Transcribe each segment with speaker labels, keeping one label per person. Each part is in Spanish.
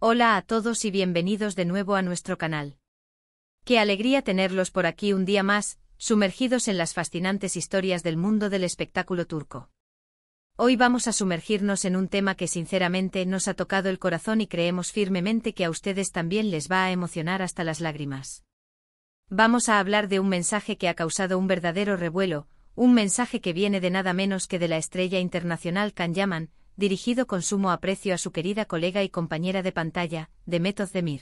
Speaker 1: Hola a todos y bienvenidos de nuevo a nuestro canal. Qué alegría tenerlos por aquí un día más, sumergidos en las fascinantes historias del mundo del espectáculo turco. Hoy vamos a sumergirnos en un tema que sinceramente nos ha tocado el corazón y creemos firmemente que a ustedes también les va a emocionar hasta las lágrimas. Vamos a hablar de un mensaje que ha causado un verdadero revuelo, un mensaje que viene de nada menos que de la estrella internacional Can Yaman, dirigido con sumo aprecio a su querida colega y compañera de pantalla, Demet Özdemir.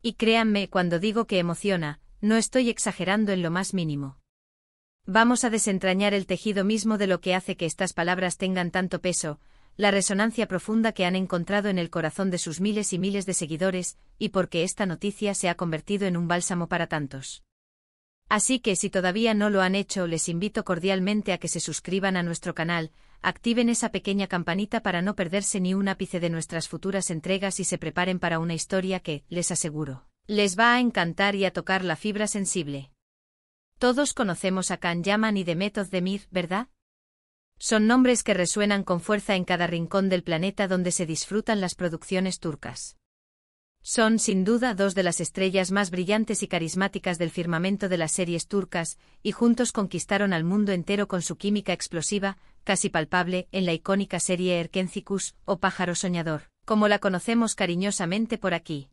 Speaker 1: Y créanme cuando digo que emociona, no estoy exagerando en lo más mínimo. Vamos a desentrañar el tejido mismo de lo que hace que estas palabras tengan tanto peso, la resonancia profunda que han encontrado en el corazón de sus miles y miles de seguidores, y por qué esta noticia se ha convertido en un bálsamo para tantos. Así que si todavía no lo han hecho, les invito cordialmente a que se suscriban a nuestro canal, activen esa pequeña campanita para no perderse ni un ápice de nuestras futuras entregas y se preparen para una historia que, les aseguro, les va a encantar y a tocar la fibra sensible. Todos conocemos a Can Yaman y Demet Özdemir, ¿verdad? Son nombres que resuenan con fuerza en cada rincón del planeta donde se disfrutan las producciones turcas. Son, sin duda, dos de las estrellas más brillantes y carismáticas del firmamento de las series turcas, y juntos conquistaron al mundo entero con su química explosiva, casi palpable, en la icónica serie Erkencikus, o Pájaro Soñador, como la conocemos cariñosamente por aquí.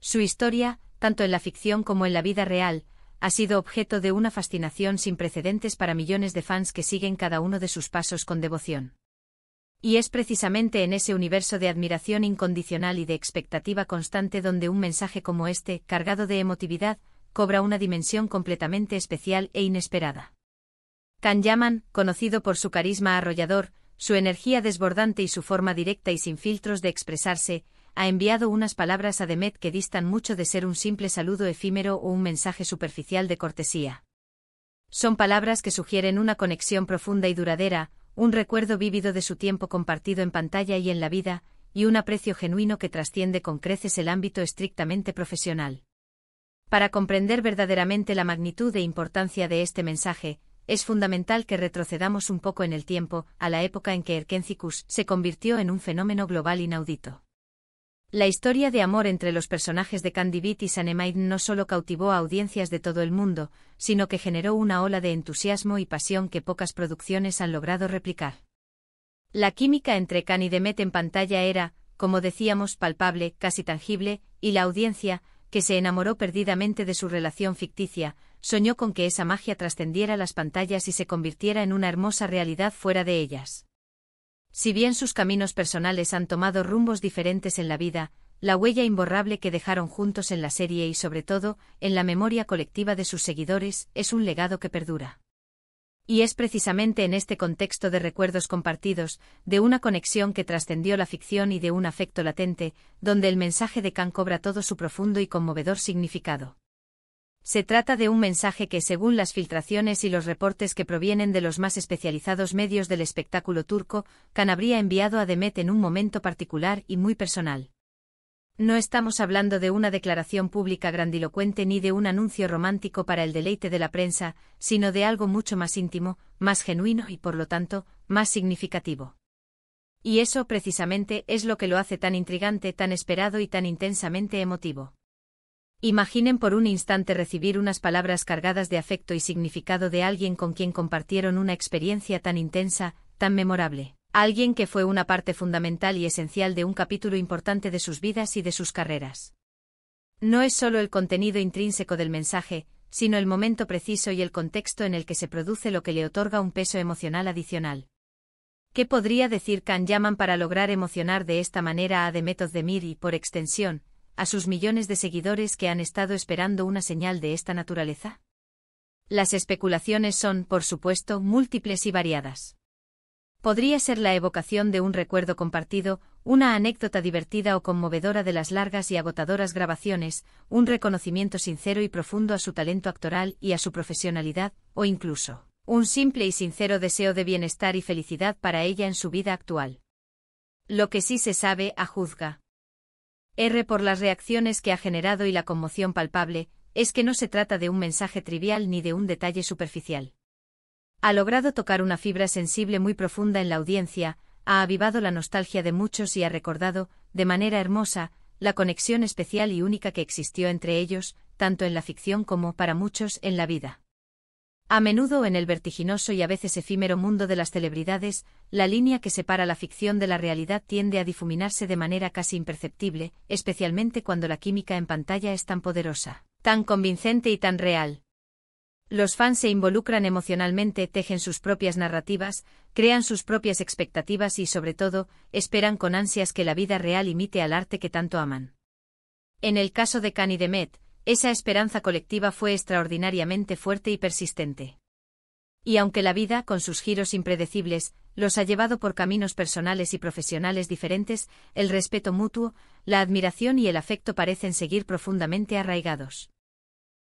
Speaker 1: Su historia, tanto en la ficción como en la vida real, ha sido objeto de una fascinación sin precedentes para millones de fans que siguen cada uno de sus pasos con devoción. Y es precisamente en ese universo de admiración incondicional y de expectativa constante donde un mensaje como este, cargado de emotividad, cobra una dimensión completamente especial e inesperada. Can Yaman, conocido por su carisma arrollador, su energía desbordante y su forma directa y sin filtros de expresarse, ha enviado unas palabras a Demet que distan mucho de ser un simple saludo efímero o un mensaje superficial de cortesía. Son palabras que sugieren una conexión profunda y duradera, un recuerdo vívido de su tiempo compartido en pantalla y en la vida, y un aprecio genuino que trasciende con creces el ámbito estrictamente profesional. Para comprender verdaderamente la magnitud e importancia de este mensaje, es fundamental que retrocedamos un poco en el tiempo, a la época en que Erkencikus se convirtió en un fenómeno global inaudito. La historia de amor entre los personajes de Can Divit y Sanemide no solo cautivó a audiencias de todo el mundo, sino que generó una ola de entusiasmo y pasión que pocas producciones han logrado replicar. La química entre Can y Demet en pantalla era, como decíamos, palpable, casi tangible, y la audiencia, que se enamoró perdidamente de su relación ficticia, soñó con que esa magia trascendiera las pantallas y se convirtiera en una hermosa realidad fuera de ellas. Si bien sus caminos personales han tomado rumbos diferentes en la vida, la huella imborrable que dejaron juntos en la serie y sobre todo, en la memoria colectiva de sus seguidores, es un legado que perdura. Y es precisamente en este contexto de recuerdos compartidos, de una conexión que trascendió la ficción y de un afecto latente, donde el mensaje de Can cobra todo su profundo y conmovedor significado. Se trata de un mensaje que, según las filtraciones y los reportes que provienen de los más especializados medios del espectáculo turco, Can habría enviado a Demet en un momento particular y muy personal. No estamos hablando de una declaración pública grandilocuente ni de un anuncio romántico para el deleite de la prensa, sino de algo mucho más íntimo, más genuino y, por lo tanto, más significativo. Y eso, precisamente, es lo que lo hace tan intrigante, tan esperado y tan intensamente emotivo. Imaginen por un instante recibir unas palabras cargadas de afecto y significado de alguien con quien compartieron una experiencia tan intensa, tan memorable. Alguien que fue una parte fundamental y esencial de un capítulo importante de sus vidas y de sus carreras. No es solo el contenido intrínseco del mensaje, sino el momento preciso y el contexto en el que se produce lo que le otorga un peso emocional adicional. ¿Qué podría decir Can Yaman para lograr emocionar de esta manera a Demet Özdemir y, por extensión, a sus millones de seguidores que han estado esperando una señal de esta naturaleza? Las especulaciones son, por supuesto, múltiples y variadas. Podría ser la evocación de un recuerdo compartido, una anécdota divertida o conmovedora de las largas y agotadoras grabaciones, un reconocimiento sincero y profundo a su talento actoral y a su profesionalidad, o incluso, un simple y sincero deseo de bienestar y felicidad para ella en su vida actual. Lo que sí se sabe, a juzga por las reacciones que ha generado y la conmoción palpable, es que no se trata de un mensaje trivial ni de un detalle superficial. Ha logrado tocar una fibra sensible muy profunda en la audiencia, ha avivado la nostalgia de muchos y ha recordado, de manera hermosa, la conexión especial y única que existió entre ellos, tanto en la ficción como, para muchos, en la vida. A menudo en el vertiginoso y a veces efímero mundo de las celebridades, la línea que separa la ficción de la realidad tiende a difuminarse de manera casi imperceptible, especialmente cuando la química en pantalla es tan poderosa, tan convincente y tan real. Los fans se involucran emocionalmente, tejen sus propias narrativas, crean sus propias expectativas y, sobre todo, esperan con ansias que la vida real imite al arte que tanto aman. En el caso de Khan y Demet, esa esperanza colectiva fue extraordinariamente fuerte y persistente. Y aunque la vida, con sus giros impredecibles, los ha llevado por caminos personales y profesionales diferentes, el respeto mutuo, la admiración y el afecto parecen seguir profundamente arraigados.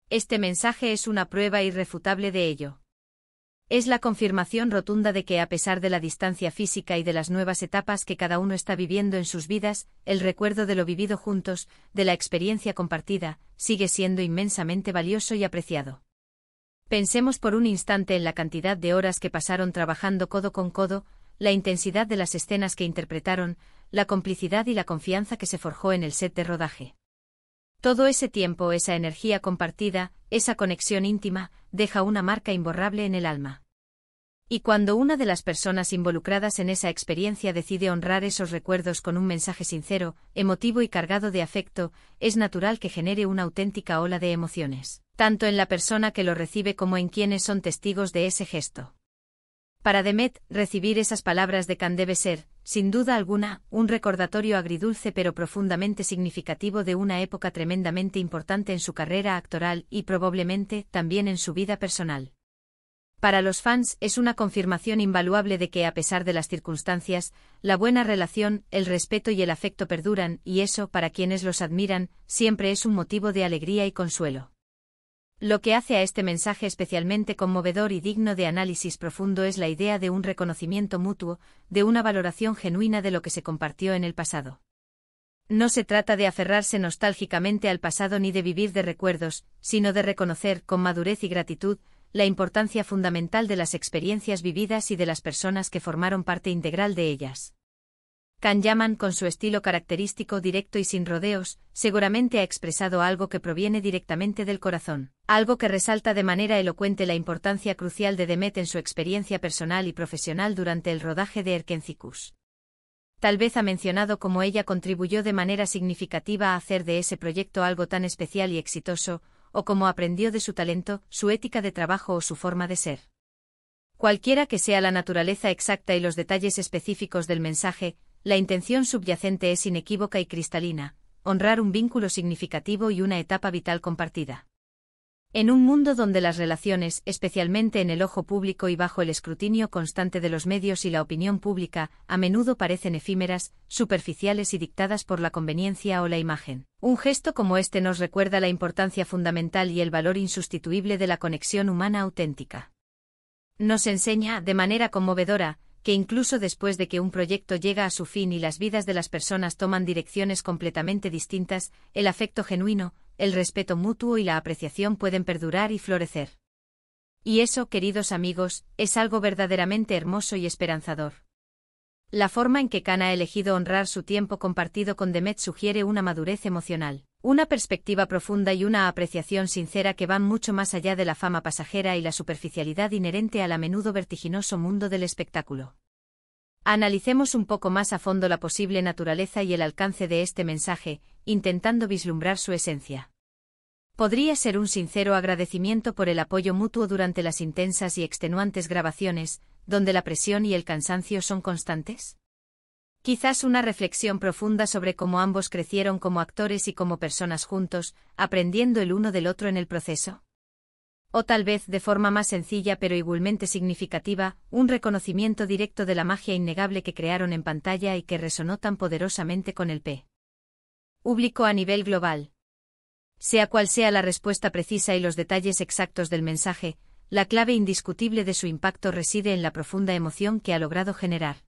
Speaker 1: Este mensaje es una prueba irrefutable de ello. Es la confirmación rotunda de que, a pesar de la distancia física y de las nuevas etapas que cada uno está viviendo en sus vidas, el recuerdo de lo vivido juntos, de la experiencia compartida, sigue siendo inmensamente valioso y apreciado. Pensemos por un instante en la cantidad de horas que pasaron trabajando codo con codo, la intensidad de las escenas que interpretaron, la complicidad y la confianza que se forjó en el set de rodaje. Todo ese tiempo, esa energía compartida, esa conexión íntima, deja una marca imborrable en el alma. Y cuando una de las personas involucradas en esa experiencia decide honrar esos recuerdos con un mensaje sincero, emotivo y cargado de afecto, es natural que genere una auténtica ola de emociones, tanto en la persona que lo recibe como en quienes son testigos de ese gesto. Para Demet, recibir esas palabras de Khan debe ser, sin duda alguna, un recordatorio agridulce pero profundamente significativo de una época tremendamente importante en su carrera actoral y probablemente también en su vida personal. Para los fans es una confirmación invaluable de que, a pesar de las circunstancias, la buena relación, el respeto y el afecto perduran, y eso, para quienes los admiran, siempre es un motivo de alegría y consuelo. Lo que hace a este mensaje especialmente conmovedor y digno de análisis profundo es la idea de un reconocimiento mutuo, de una valoración genuina de lo que se compartió en el pasado. No se trata de aferrarse nostálgicamente al pasado ni de vivir de recuerdos, sino de reconocer, con madurez y gratitud, la importancia fundamental de las experiencias vividas y de las personas que formaron parte integral de ellas. Khan Yaman, con su estilo característico, directo y sin rodeos, seguramente ha expresado algo que proviene directamente del corazón, algo que resalta de manera elocuente la importancia crucial de Demet en su experiencia personal y profesional durante el rodaje de Erkencikus. Tal vez ha mencionado cómo ella contribuyó de manera significativa a hacer de ese proyecto algo tan especial y exitoso, o cómo aprendió de su talento, su ética de trabajo o su forma de ser. Cualquiera que sea la naturaleza exacta y los detalles específicos del mensaje, la intención subyacente es inequívoca y cristalina: honrar un vínculo significativo y una etapa vital compartida. En un mundo donde las relaciones, especialmente en el ojo público y bajo el escrutinio constante de los medios y la opinión pública, a menudo parecen efímeras, superficiales y dictadas por la conveniencia o la imagen, un gesto como este nos recuerda la importancia fundamental y el valor insustituible de la conexión humana auténtica. Nos enseña, de manera conmovedora, que incluso después de que un proyecto llega a su fin y las vidas de las personas toman direcciones completamente distintas, el afecto genuino, el respeto mutuo y la apreciación pueden perdurar y florecer. Y eso, queridos amigos, es algo verdaderamente hermoso y esperanzador. La forma en que Khan ha elegido honrar su tiempo compartido con Demet sugiere una madurez emocional, una perspectiva profunda y una apreciación sincera que van mucho más allá de la fama pasajera y la superficialidad inherente al a menudo vertiginoso mundo del espectáculo. Analicemos un poco más a fondo la posible naturaleza y el alcance de este mensaje, intentando vislumbrar su esencia. Podría ser un sincero agradecimiento por el apoyo mutuo durante las intensas y extenuantes grabaciones, donde la presión y el cansancio son constantes. Quizás una reflexión profunda sobre cómo ambos crecieron como actores y como personas juntos, aprendiendo el uno del otro en el proceso. O tal vez, de forma más sencilla pero igualmente significativa, un reconocimiento directo de la magia innegable que crearon en pantalla y que resonó tan poderosamente con el público a nivel global. Sea cual sea la respuesta precisa y los detalles exactos del mensaje, la clave indiscutible de su impacto reside en la profunda emoción que ha logrado generar.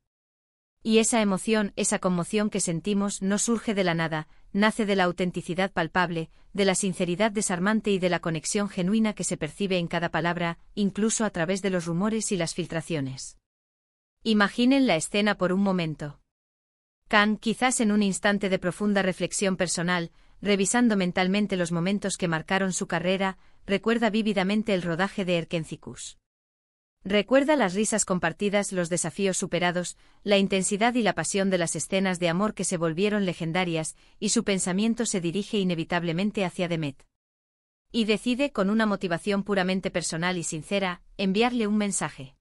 Speaker 1: Y esa emoción, esa conmoción que sentimos, no surge de la nada, nace de la autenticidad palpable, de la sinceridad desarmante y de la conexión genuina que se percibe en cada palabra, incluso a través de los rumores y las filtraciones. Imaginen la escena por un momento. Khan, quizás en un instante de profunda reflexión personal, revisando mentalmente los momentos que marcaron su carrera, recuerda vívidamente el rodaje de Erkencicus. Recuerda las risas compartidas, los desafíos superados, la intensidad y la pasión de las escenas de amor que se volvieron legendarias, y su pensamiento se dirige inevitablemente hacia Demet. Y decide, con una motivación puramente personal y sincera, enviarle un mensaje.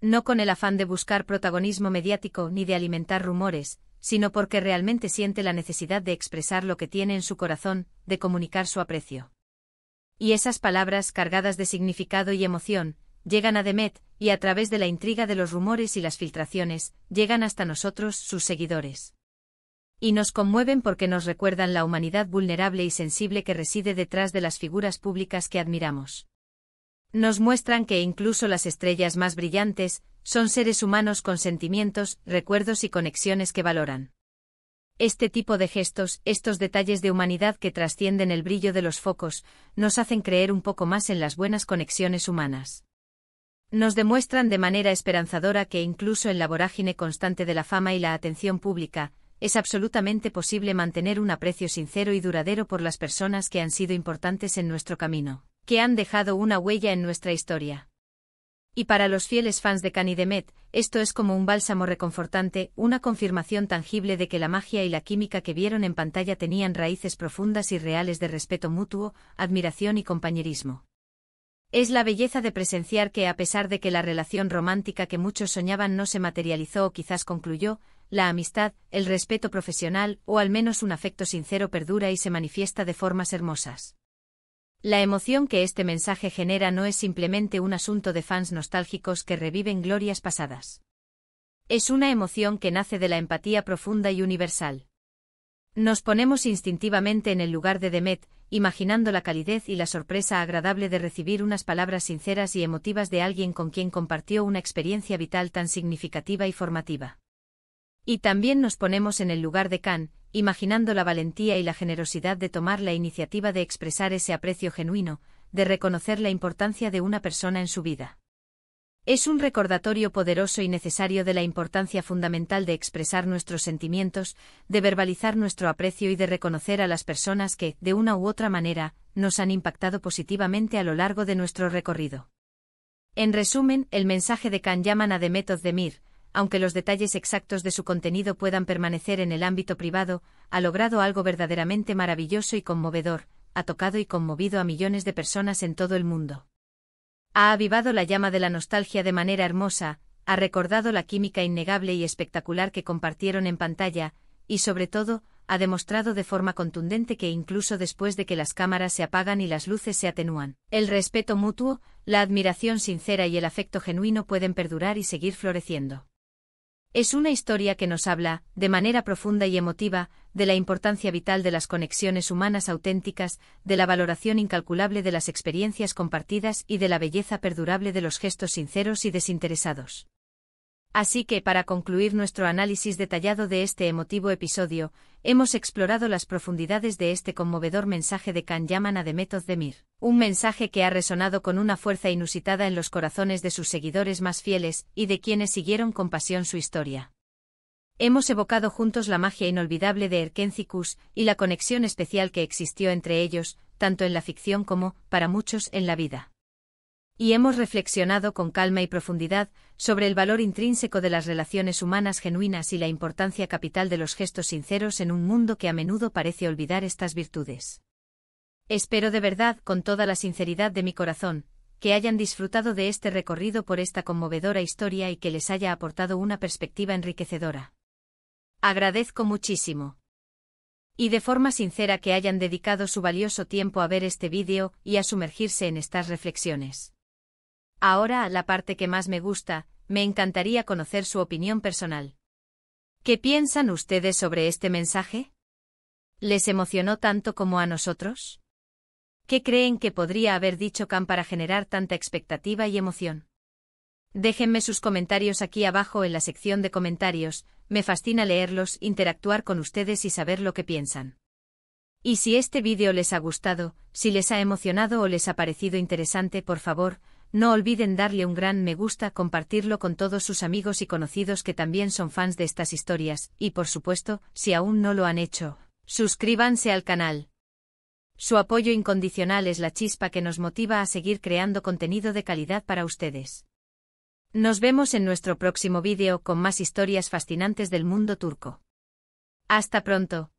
Speaker 1: No con el afán de buscar protagonismo mediático ni de alimentar rumores, sino porque realmente siente la necesidad de expresar lo que tiene en su corazón, de comunicar su aprecio. Y esas palabras, cargadas de significado y emoción, llegan a Demet, y a través de la intriga de los rumores y las filtraciones, llegan hasta nosotros, sus seguidores. Y nos conmueven porque nos recuerdan la humanidad vulnerable y sensible que reside detrás de las figuras públicas que admiramos. Nos muestran que incluso las estrellas más brillantes son seres humanos con sentimientos, recuerdos y conexiones que valoran. Este tipo de gestos, estos detalles de humanidad que trascienden el brillo de los focos, nos hacen creer un poco más en las buenas conexiones humanas. Nos demuestran de manera esperanzadora que incluso en la vorágine constante de la fama y la atención pública, es absolutamente posible mantener un aprecio sincero y duradero por las personas que han sido importantes en nuestro camino, que han dejado una huella en nuestra historia. Y para los fieles fans de Khan y Demet, esto es como un bálsamo reconfortante, una confirmación tangible de que la magia y la química que vieron en pantalla tenían raíces profundas y reales de respeto mutuo, admiración y compañerismo. Es la belleza de presenciar que, a pesar de que la relación romántica que muchos soñaban no se materializó o quizás concluyó, la amistad, el respeto profesional o al menos un afecto sincero perdura y se manifiesta de formas hermosas. La emoción que este mensaje genera no es simplemente un asunto de fans nostálgicos que reviven glorias pasadas. Es una emoción que nace de la empatía profunda y universal. Nos ponemos instintivamente en el lugar de Demet, imaginando la calidez y la sorpresa agradable de recibir unas palabras sinceras y emotivas de alguien con quien compartió una experiencia vital tan significativa y formativa. Y también nos ponemos en el lugar de Khan, imaginando la valentía y la generosidad de tomar la iniciativa de expresar ese aprecio genuino, de reconocer la importancia de una persona en su vida. Es un recordatorio poderoso y necesario de la importancia fundamental de expresar nuestros sentimientos, de verbalizar nuestro aprecio y de reconocer a las personas que, de una u otra manera, nos han impactado positivamente a lo largo de nuestro recorrido. En resumen, el mensaje de Khan Yaman a Demet Özdemir, aunque los detalles exactos de su contenido puedan permanecer en el ámbito privado, ha logrado algo verdaderamente maravilloso y conmovedor, ha tocado y conmovido a millones de personas en todo el mundo. Ha avivado la llama de la nostalgia de manera hermosa, ha recordado la química innegable y espectacular que compartieron en pantalla, y sobre todo, ha demostrado de forma contundente que incluso después de que las cámaras se apagan y las luces se atenúan, el respeto mutuo, la admiración sincera y el afecto genuino pueden perdurar y seguir floreciendo. Es una historia que nos habla, de manera profunda y emotiva, de la importancia vital de las conexiones humanas auténticas, de la valoración incalculable de las experiencias compartidas y de la belleza perdurable de los gestos sinceros y desinteresados. Así que, para concluir nuestro análisis detallado de este emotivo episodio, hemos explorado las profundidades de este conmovedor mensaje de Khan Yaman a Demet Özdemir, un mensaje que ha resonado con una fuerza inusitada en los corazones de sus seguidores más fieles y de quienes siguieron con pasión su historia. Hemos evocado juntos la magia inolvidable de Erkencicus y la conexión especial que existió entre ellos, tanto en la ficción como, para muchos, en la vida. Y hemos reflexionado con calma y profundidad sobre el valor intrínseco de las relaciones humanas genuinas y la importancia capital de los gestos sinceros en un mundo que a menudo parece olvidar estas virtudes. Espero de verdad, con toda la sinceridad de mi corazón, que hayan disfrutado de este recorrido por esta conmovedora historia y que les haya aportado una perspectiva enriquecedora. Agradezco muchísimo. Y de forma sincera que hayan dedicado su valioso tiempo a ver este vídeo y a sumergirse en estas reflexiones. Ahora, la parte que más me gusta, me encantaría conocer su opinión personal. ¿Qué piensan ustedes sobre este mensaje? ¿Les emocionó tanto como a nosotros? ¿Qué creen que podría haber dicho Khan para generar tanta expectativa y emoción? Déjenme sus comentarios aquí abajo en la sección de comentarios, me fascina leerlos, interactuar con ustedes y saber lo que piensan. Y si este vídeo les ha gustado, si les ha emocionado o les ha parecido interesante, por favor, No olviden darle un gran me gusta, compartirlo con todos sus amigos y conocidos que también son fans de estas historias, y por supuesto, si aún no lo han hecho, suscríbanse al canal. Su apoyo incondicional es la chispa que nos motiva a seguir creando contenido de calidad para ustedes. Nos vemos en nuestro próximo vídeo con más historias fascinantes del mundo turco. Hasta pronto.